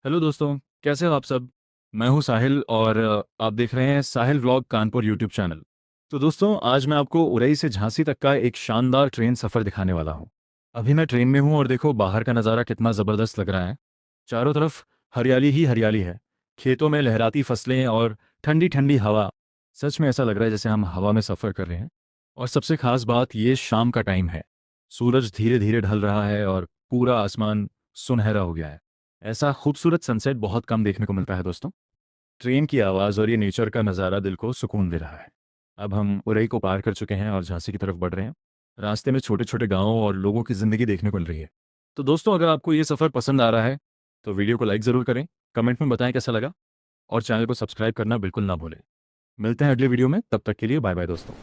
Hello दोस्तों, कैसे हो आप सब। मैं हूं साहिल और आप देख रहे हैं साहिल व्लॉग कानपुर यूट्यूब चैनल। तो दोस्तों, आज मैं आपको उरई से झांसी तक का एक शानदार ट्रेन सफ़र दिखाने वाला हूं। अभी मैं ट्रेन में हूं और देखो बाहर का नज़ारा कितना ज़बरदस्त लग रहा है। चारों तरफ हरियाली ही हरियाली है। खेतों में लहराती फसलें और ठंडी ठंडी हवा। सच में ऐसा लग रहा है जैसे हम हवा में सफ़र कर रहे हैं। और सबसे खास बात ये शाम का टाइम है। सूरज धीरे धीरे ढल रहा है और पूरा आसमान सुनहरा हो गया है। ऐसा खूबसूरत सनसेट बहुत कम देखने को मिलता है दोस्तों। ट्रेन की आवाज़ और ये नेचर का नज़ारा दिल को सुकून दे रहा है। अब हम उरई को पार कर चुके हैं और झांसी की तरफ बढ़ रहे हैं। रास्ते में छोटे छोटे गांवों और लोगों की ज़िंदगी देखने को मिल रही है। तो दोस्तों, अगर आपको ये सफ़र पसंद आ रहा है तो वीडियो को लाइक ज़रूर करें, कमेंट में बताएं कैसा लगा, और चैनल को सब्सक्राइब करना बिल्कुल ना भूलें। मिलते हैं अगले वीडियो में, तब तक के लिए बाय बाय दोस्तों।